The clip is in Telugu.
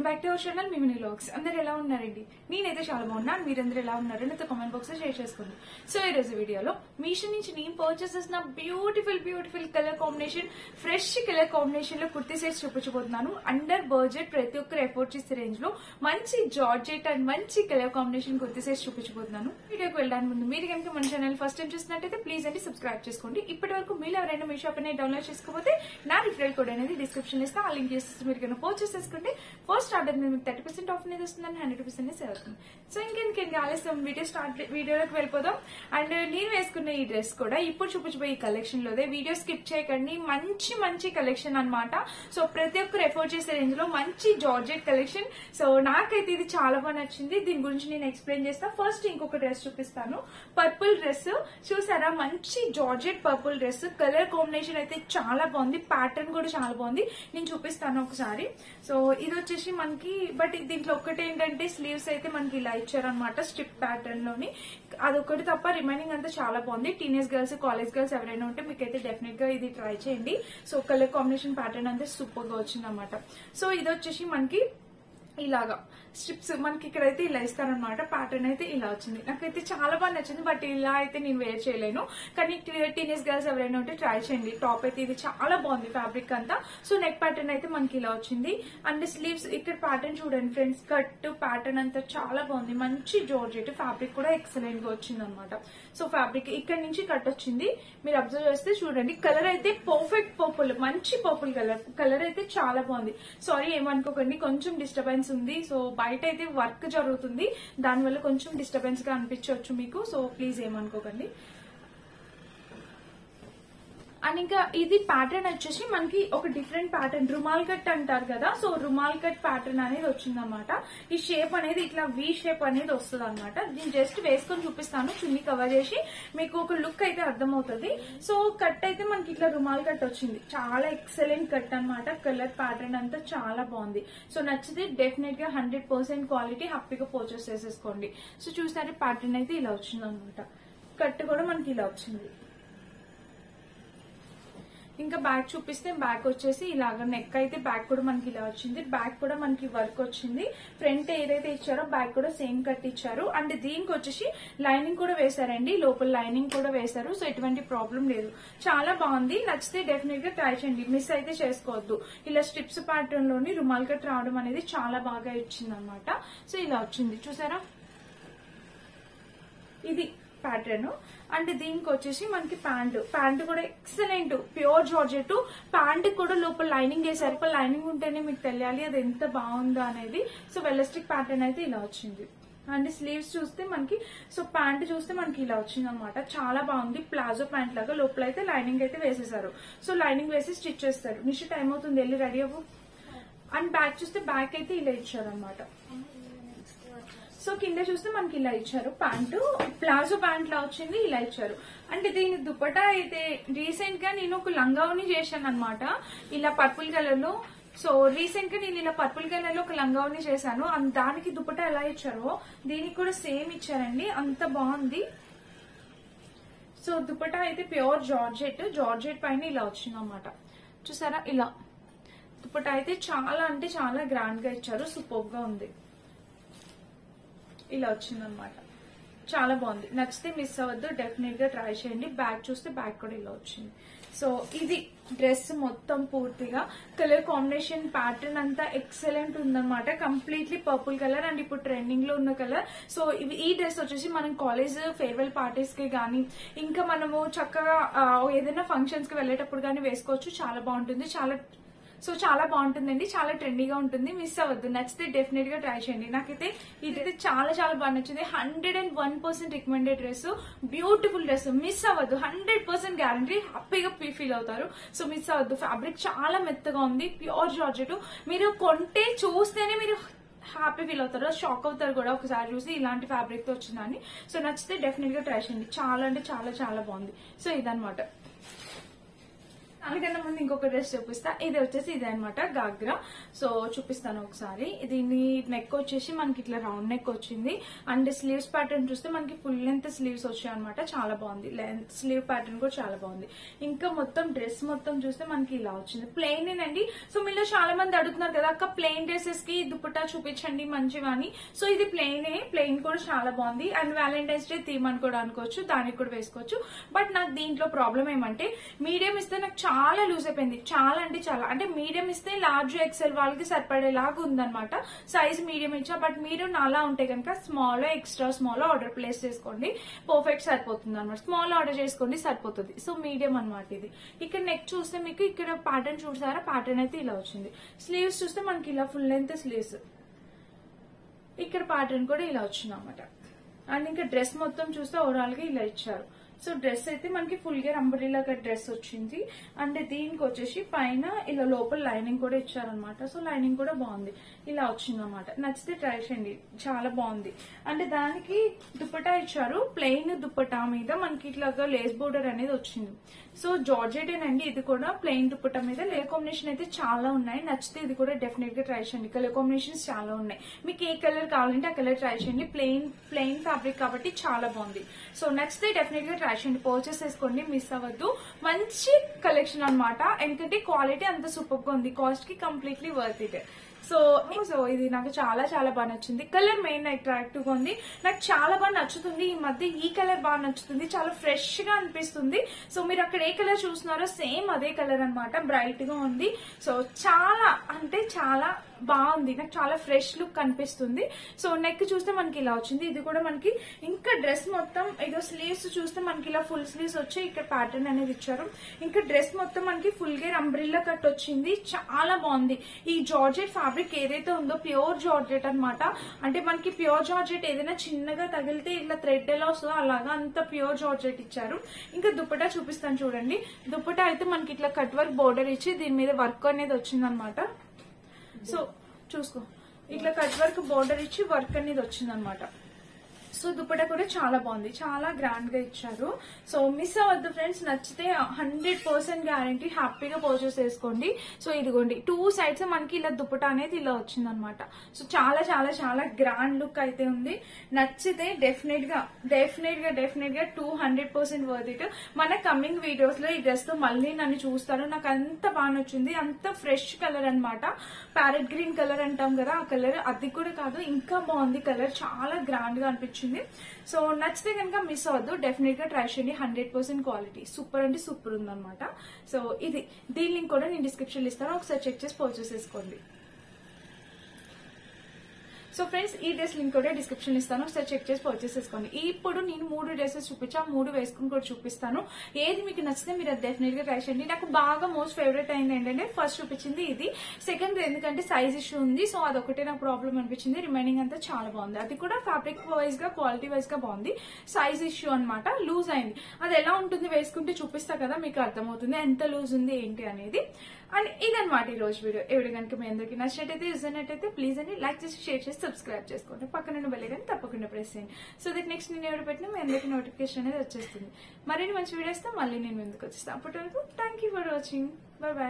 Welcome back to our channel Mimini vlogs. అందరు ఎలా ఉన్నారండి? నేనైతే చాలా బాగున్నాను. మీరందరూ ఎలా ఉన్నారు నాతో కామెంట్ బాక్స్ లో షేర్ చేసుకోండి. సో ఈ రోజు వీడియోలో మీషో నుంచి నేను పర్చేస్ చేసిన beautiful colour combination, fresh colour combination లో కుర్తీ సెట్స్ చూపించబోతున్నాను. అండర్ బడ్జెట్, ప్రతి ఒక్కరు ఎఫోర్డ్ చేసే రేంజ్ లో మంచి జార్జెట్ అండ్ మంచి కలర్ కాంబినేషన్ కుర్తీ సెట్స్ చూపించబోతున్నాను. వీడియోకి వెళ్ళడానికి ముందు మీరు కనుక మన ఛానల్ ఫస్ట్ టైం చూసినట్టయితే ప్లీజ్ అండి సబ్స్క్రైబ్ చేసుకోండి. ఇప్పటి వరకు మీరు ఎవరైనా మీషో యాప్ అనేది డౌన్లోడ్ చేసుకోకపోతే నా రిఫరల్ కోడ్ అనేది డిస్క్రిప్షన్ ఇస్తే ఆ లింక్ చేసి మీరు కనుక పర్చేస్ చేసుకుంటే ఫస్ట్ ఆర్డర్ మీకు 30% ఆఫ్ అనేది వస్తుందని 100% సేవ్ అవుతుంది. సో ఇంకెందుకండి ఆలస్యం, వీడియోలోకి వెళ్ళిపోదాం. అండ్ నేను వేసుకున్న ఈ డ్రెస్ కూడా ఇప్పుడు చూపించబోయే ఈ కలెక్షన్ లోదే. వీడియో స్కిప్ చేయకండి. మంచి కలెక్షన్ అన్నమాట. సో ప్రతి ఒక్కరు ఎఫోర్డ్ చేసే రేంజ్ లో మంచి జార్జెట్ కలెక్షన్. సో నాకైతే ఇది చాలా బాగా నచ్చింది. దీని గురించి నేను ఎక్స్ప్లెయిన్ చేస్తా. ఫస్ట్ ఇంకొక డ్రెస్ చూపిస్తాను. పర్పుల్ డ్రెస్ చూసారా, మంచి georgette purple dress. Colour combination అయితే చాలా బాగుంది, ప్యాటర్న్ కూడా చాలా బాగుంది. నేను చూపిస్తాను ఒకసారి. సో ఇది వచ్చేసి మనకి, బట్ దీంట్లో ఒక్కటి ఏంటంటే స్లీవ్స్ అయితే మనకి ఇలా ఇచ్చారనమాట స్ట్రిప్ ప్యాటర్న్ లోని. అదొకటి తప్ప రిమైనింగ్ అంతా చాలా బాగుంది. టీనేజ్ గర్ల్స్, కాలేజ్ గర్ల్స్ ఎవరైనా ఉంటే మీకైతే డెఫినెట్ గా ఇది ట్రై చేయండి. సో కలర్ కాంబినేషన్ ప్యాటర్న్ అంతా సూపర్ గా వచ్చింది అనమాట. సో ఇది వచ్చేసి మనకి ఇలాగా స్ట్రిప్స్ మనకి ఇక్కడైతే ఇలా ఇస్తారనమాట. ప్యాటర్న్ అయితే ఇలా వచ్చింది. నాకైతే చాలా బాగా నచ్చింది. బట్ ఇలా అయితే నేను వేర్ చేయలేను, కానీ టీనేజ్ గర్ల్స్ ఎవరైనా ఉంటే ట్రై చేయండి. టాప్ అయితే ఇది చాలా బాగుంది, ఫ్యాబ్రిక్ అంతా. సో నెక్ ప్యాటర్న్ అయితే మనకి ఇలా వచ్చింది. అండ్ స్లీవ్స్ ఇక్కడ ప్యాటర్న్ చూడండి ఫ్రెండ్స్, కట్ ప్యాటర్న్ అంతా చాలా బాగుంది. మంచి జార్జెట్ ఫ్యాబ్రిక్ కూడా ఎక్సలెంట్ గా వచ్చింది అనమాట. సో ఫ్యాబ్రిక్ ఇక్కడ నుంచి కట్ వచ్చింది. మీరు అబ్జర్వ్ చేస్తే చూడండి, కలర్ అయితే పర్ఫెక్ట్ పర్పుల్, మంచి పర్పుల్ కలర్ అయితే చాలా బాగుంది. సారీ ఏమనుకోకండి, కొంచెం డిస్టర్బెన్స్ ఉంది. సో బయట అయితే వర్క్ జరుగుతుంది, దానివల్ల కొంచెం డిస్టర్బెన్స్ గా అనిపించవచ్చు మీకు. సో ప్లీజ్ ఏమనుకోకండి. అండ్ ఇంకా ఇది ప్యాటర్న్ వచ్చేసి మనకి ఒక డిఫరెంట్ ప్యాటర్న్, రుమాల్ కట్ అంటారు కదా. సో రుమాల్ కట్ ప్యాటర్న్ అనేది వచ్చిందనమాట. ఈ షేప్ అనేది ఇట్లా వి షేప్ అనేది వస్తుంది అనమాట. దీన్ని జస్ట్ వేసుకొని చూపిస్తాను, చున్నీ కవర్ చేసి మీకు ఒక లుక్ అయితే అర్థమవుతుంది. సో కట్ అయితే మనకి ఇట్లా రుమాల్ కట్ వచ్చింది, చాలా ఎక్సలెంట్ కట్ అనమాట. కలర్ ప్యాటర్న్ అంతా చాలా బాగుంది. సో నచ్చితే డెఫినెట్ గా 100% క్వాలిటీ, హ్యాపీగా పర్చేస్ చేసేసుకోండి. సో చూసారు ప్యాటర్న్ అయితే ఇలా వచ్చింది అనమాట. కట్ కూడా మనకి ఇలా వచ్చింది. ఇంకా బ్యాక్ చూపిస్తే బ్యాక్ వచ్చేసి ఇలాగ నెక్ అయితే బ్యాక్ కూడా మనకి ఇలా వచ్చింది. బ్యాక్ కూడా మనకి వర్క్ వచ్చింది. ఫ్రంట్ ఏదైతే ఇచ్చారో బ్యాక్ కూడా సేమ్ కట్ ఇచ్చారు. అండ్ దీనికి వచ్చేసి లైనింగ్ కూడా వేశారండి, లోపల లైనింగ్ కూడా వేశారు. సో ఎటువంటి ప్రాబ్లం లేదు, చాలా బాగుంది. నచ్చితే డెఫినెట్ గా ట్రై చేయండి, మిస్ అయితే చేసుకోవద్దు. ఇలా స్ట్రిప్స్ ప్యాటర్న్ లోని రుమాల్ కట్ రావడం అనేది చాలా బాగా ఇచ్చింది అనమాట. సో ఇలా వచ్చింది చూసారా, ఇది ప్యాటర్న్. అండ్ దీనికి వచ్చేసి మనకి ప్యాంట్ కూడా ఎక్సలెంట్ ప్యూర్ జార్జెట్. ప్యాంట్ కూడా లోపల లైనింగ్ వేసారు. లైనింగ్ ఉంటేనే మీకు తెలియాలి అది ఎంత బాగుందో అనేది. సో వెల్లస్టిక్ ప్యాటర్న్ అయితే ఇలా వచ్చింది. అండ్ స్లీవ్స్ చూస్తే మనకి, సో ప్యాంట్ చూస్తే మనకి ఇలా వచ్చింది అనమాట. చాలా బాగుంది, ప్లాజో ప్యాంట్ లాగా. లోపల అయితే లైనింగ్ అయితే వేసేసారు. సో లైనింగ్ వేసి స్టిచ్ చేస్తారు. నిషి టైం అవుతుంది, వెళ్ళి రెడీ అవ్వు. అండ్ బ్యాక్ చూస్తే బ్యాక్ అయితే ఇలా ఇచ్చారు అనమాట. సో కింద చూస్తే మనకి ఇలా ఇచ్చారు. ప్యాంటు ప్లాజో ప్యాంట్ లా వచ్చింది, ఇలా ఇచ్చారు. అంటే దీని దుపట్టా అయితే రీసెంట్ గా నేను ఒక లంగావని చేశాను అనమాట, ఇలా పర్పుల్ కలర్ లో. సో రీసెంట్ గా నేను ఇలా పర్పుల్ కలర్ లో ఒక లంగావని చేశాను. దానికి దుపట్టా ఎలా ఇచ్చారో దీనికి కూడా సేమ్ ఇచ్చారండి, అంత బాగుంది. సో దుపట్టా అయితే ప్యూర్ జార్జెట్ పైన ఇలా వచ్చింది అనమాట. చూసారా, ఇలా దుపట్టా అయితే చాలా అంటే చాలా గ్రాండ్ గా ఇచ్చారు, సూపర్ గా ఉంది. ఇలా వచ్చిందనమాట, చాలా బాగుంది. నచ్చితే మిస్ అవ్వద్దు, డెఫినెట్ గా ట్రై చేయండి. బ్యాక్ చూస్తే బ్యాక్ కూడా ఇలా వచ్చింది. సో ఇది డ్రెస్ మొత్తం పూర్తిగా కలర్ కాంబినేషన్ ప్యాటర్న్ అంతా ఎక్సలెంట్ ఉందన్నమాట. కంప్లీట్లీ పర్పుల్ కలర్ అండ్ ఇప్పుడు ట్రెండింగ్ లో ఉన్న కలర్. సో ఈ డ్రెస్ వచ్చేసి మనం కాలేజ్ ఫేర్వెల్ పార్టీస్ కి గానీ, ఇంకా మనము చక్కగా ఏదైనా ఫంక్షన్స్ కి వెళ్ళేటప్పుడు గానీ వేసుకోవచ్చు. చాలా బాగుంటుంది, చాలా బాగుంటుందండి, చాలా ట్రెండీగా ఉంటుంది. మిస్ అవ్వద్దు, నచ్చితే డెఫినెట్ గా ట్రై చేయండి. నాకైతే ఇదైతే చాలా బాగా నచ్చింది. 101% recommended dress, beautiful dress. Miss అవ్వద్దు, 100% గ్యారంటీ, హ్యాపీగా ఫీల్ అవుతారు. సో మిస్ అవ్వద్దు. ఫ్యాబ్రిక్ చాలా మెత్తగా ఉంది, ప్యూర్ జార్జెట్. మీరు కొంటే చూస్తేనే మీరు హ్యాపీ ఫీల్ అవుతారు, షాక్ అవుతారు కూడా ఒకసారి చూసి ఇలాంటి ఫ్యాబ్రిక్ తో వచ్చిందని. సో నచ్చితే డెఫినెట్ గా ట్రై చేయండి. చాలా అంటే చాలా బాగుంది. సో ఇదనమాట. దానికన్నా ముందు ఇంకొక డ్రెస్ చూపిస్తా. ఇది వచ్చేసి ఇదే అనమాట గాగ్రా. సో చూపిస్తాను ఒకసారి. దీని నెక్ వచ్చేసి మనకి ఇట్లా రౌండ్ నెక్ వచ్చింది అండ్ స్లీవ్స్ ప్యాటర్న్ చూస్తే మనకి ఫుల్ లెంత్ స్లీవ్స్ వచ్చాయి అనమాట. చాలా బాగుంది. లెంత్ స్లీవ్ ప్యాటర్న్ కూడా చాలా బాగుంది. ఇంకా మొత్తం డ్రెస్ మొత్తం చూస్తే మనకి ఇలా వచ్చింది. ప్లెయిన్ ఏనండి. సో మీలో చాలా మంది అడుగుతున్నారు కదా అక్క ప్లెయిన్ డ్రెస్సెస్ కి దుపట్టా చూపించండి మంచిగా అని. సో ఇది ప్లెయిన్ కూడా చాలా బాగుంది. అండ్ వ్యాలంటైన్స్ డే థీమ్ అని కూడా అనుకోవచ్చు, దానికి కూడా వేసుకోవచ్చు. బట్ నాకు దీంట్లో ప్రాబ్లం ఏమంటే మీడియం ఇస్తే నాకు చాలా లూజ్ అయిపోయింది. చాలా అంటే చాలా, అంటే మీడియం ఇస్తే లార్జ్ ఎక్సెల్ వాళ్ళకి సరిపడేలాగా ఉందన్నమాట. సైజ్ మీడియం ఇచ్చా. బట్ మీరు నాలా ఉంటే కనుక small extra small order place చేసుకోండి, పర్ఫెక్ట్ సరిపోతుంది అనమాట. స్మాల్ ఆర్డర్ చేసుకోండి సరిపోతుంది. సో మీడియం అనమాట ఇది. ఇక్కడ నెక్ చూస్తే మీకు ఇక్కడ ప్యాటర్న్ చూసారా, ప్యాటర్న్ అయితే ఇలా వచ్చింది. స్లీవ్స్ చూస్తే మనకి ఇలా ఫుల్ లెంత్ స్లీవ్స్, ఇక్కడ ప్యాటర్న్ కూడా ఇలా వచ్చింది అనమాట. అండ్ ఇంకా డ్రెస్ మొత్తం చూస్తే ఓవరాల్ గా ఇలా ఇచ్చారు. సో డ్రెస్ అయితే మనకి ఫుల్ గా అంబ్రెల్లా డ్రెస్ వచ్చింది. అండ్ దీనికి వచ్చేసి పైన ఇలా లోపల లైనింగ్ కూడా ఇచ్చారనమాట. సో లైనింగ్ కూడా బాగుంది, ఇలా వచ్చింది అనమాట. నచ్చితే ట్రై చేయండి, చాలా బాగుంది. అంటే దానికి దుపట్టా ఇచ్చారు. ప్లెయిన్ దుపట్టా మీద మనకి ఇట్లాగా లేస్ బోర్డర్ అనేది వచ్చింది. సో జార్జెటేనండి ఇది కూడా. ప్లెయిన్ దుపట్టా మీద లేయర్ కాంబినేషన్ అయితే చాలా ఉన్నాయి. నచ్చితే ఇది కూడా డెఫినెట్ గా ట్రై చేయండి. కలర్ కాంబినేషన్స్ చాలా ఉన్నాయి. మీకు ఏ కలర్ కావాలంటే ఆ కలర్ ట్రై చేయండి. ప్లెయిన్ ఫ్యాబ్రిక్ కాబట్టి చాలా బాగుంది. సో నచ్చితే డెఫినెట్ గా ట్రై చేయండి, పర్చేస్ చేసుకోండి, మిస్ అవ్వద్దు. మంచి కలెక్షన్ అనమాట. ఎందుకంటే క్వాలిటీ అంత సూపర్ గా ఉంది, కాస్ట్ కి కంప్లీట్లీ వర్త్ ఇట్. సో ఇది నాకు చాలా చాలా బాగా నచ్చింది. కలర్ మెయిన్ అట్రాక్టివ్ గా ఉంది, నాకు చాలా బాగా నచ్చుతుంది. ఈ మధ్య ఈ కలర్ బాగా నచ్చుతుంది, చాలా ఫ్రెష్ గా అనిపిస్తుంది. సో మీరు అక్కడ ఏ కలర్ చూస్తున్నారో సేమ్ అదే కలర్ అనమాట. బ్రైట్ గా ఉంది. సో చాలా అంటే చాలా బాగుంది, నాకు చాలా ఫ్రెష్ లుక్ కనిపిస్తుంది. సో నెక్ చూస్తే మనకి ఇలా వచ్చింది. ఇది కూడా మనకి ఇంకా డ్రెస్ మొత్తం ఏదో స్లీవ్స్ చూస్తే మనకి ఇలా ఫుల్ స్లీవ్స్ వచ్చి ఇక్కడ ప్యాటర్న్ అనేది ఇచ్చారు. ఇంకా డ్రెస్ మొత్తం మనకి ఫుల్ గా అంబ్రిల్లా కట్ వచ్చింది, చాలా బాగుంది. ఈ జార్జెట్ ఫ్యాబ్రిక్ ఏదైతే ఉందో ప్యూర్ జార్జెట్ అనమాట. అంటే మనకి ప్యూర్ జార్జెట్ ఏదైనా చిన్నగా తగిలితే ఇట్లా థ్రెడ్ ఎలా వస్తుందో అలాగా అంత ప్యూర్ జార్జెట్ ఇచ్చారు. ఇంకా దుపట్టా చూపిస్తాను చూడండి. దుపట్టా అయితే మనకి ఇట్లా కట్ వర్క్ బోర్డర్ ఇచ్చి దీని మీద వర్క్ అనేది వచ్చింది అనమాట. సో చూసుకో, ఇట్లా కట్ వర్క్ బోర్డర్ ఇచ్చి వర్క్ అనేది వచ్చింది అనమాట. సో దుపట్టా కూడా చాలా బాగుంది, చాలా గ్రాండ్ గా ఇచ్చారు. సో మిస్ అవ్వద్దు ఫ్రెండ్స్, నచ్చితే 100% గ్యారంటీ, హ్యాపీగా పర్చేస్ చేసుకోండి. సో ఇదిగోండి 2 సైడ్స్ మనకి ఇలా దుపట్టా అనేది ఇలా వచ్చింది అనమాట. సో చాలా చాలా చాలా గ్రాండ్ లుక్ అయితే ఉంది. నచ్చితే డెఫినెట్ గా 200% వర్త్ ఇట్. మన కమింగ్ వీడియోస్ లో ఈ డ్రెస్ తో మళ్ళీ నన్ను చూస్తారు. నాకు అంత బాగా నచ్చింది. అంత ఫ్రెష్ కలర్ అనమాట. ప్యారెట్ గ్రీన్ కలర్ అంటాం కదా, ఆ కలర్ అది కూడా కాదు, ఇంకా బాగుంది కలర్, చాలా గ్రాండ్ గా అనిపించింది. సో నచ్చితే కనుక మిస్ అవ్వద్దు, డెఫినెట్ గా ట్రై చేయండి. 100% క్వాలిటీ సూపర్ అంటే సూపర్ ఉందన్నమాట. సో ఇది, దీని లింక్ కూడా నేను డిస్క్రిప్షన్ లో ఇస్తాను, ఒకసారి చెక్ చేసి పర్చేస్ చేసుకోండి. సో ఫ్రెండ్స్ ఈ డ్రెస్ లింక్ కూడా డిస్క్రిప్షన్ ఇస్తాను, ఒకసారి చెక్ చేసి పర్చేస్ చేసుకోండి. ఇప్పుడు నేను 3 డ్రెస్సెస్ చూపించా, 3 వేసుకుని కూడా చూపిస్తాను. ఏది మీకు నచ్చితే మీరు అది డెఫినెట్ గా ట్రై చేయండి. నాకు బాగా మోస్ట్ ఫేవరెట్ అయింది ఏంటంటే ఫస్ట్ చూపించింది ఇది, సెకండ్ ఎందుకంటే సైజ్ ఇష్యూ ఉంది. సో అదొకటే నాకు ప్రాబ్లం అనిపించింది. రిమైనింగ్ అంతా చాలా బాగుంది. అది కూడా ఫ్యాబ్రిక్ వైజ్ గా క్వాలిటీ వైజ్ గా బాగుంది. సైజ్ ఇష్యూ అనమాట, లూజ్ అయింది. అది ఎలా ఉంటుంది వేసుకుంటే చూపిస్తా కదా, మీకు అర్థమవుతుంది ఎంత లూజ్ ఉంది ఏంటి అనేది. అండ్ ఇదనమాట ఈ రోజు వీడియో. ఎవరి కనుక మీ అందరికి నచ్చినట్టయితే చూసినట్టయితే ప్లీజ్ అని లైక్ చేసి షేర్ చేసి సబ్స్క్రైబ్ చేసుకోండి. పక్కన బెల్ ఐకాన్ తప్పకుండా ప్రెస్ చేయండి. సో దట్ నెక్స్ట్ నేను ఎవరు పెట్టినా మీ అందరికి నోటిఫికేషన్ అనేది వచ్చేస్తుంది. మరిన్ని మంచి వీడియోస్ తో మళ్ళీ నేను ముందుకు వచ్చేస్తాను. అప్పటి వరకు thank you for watching. By by.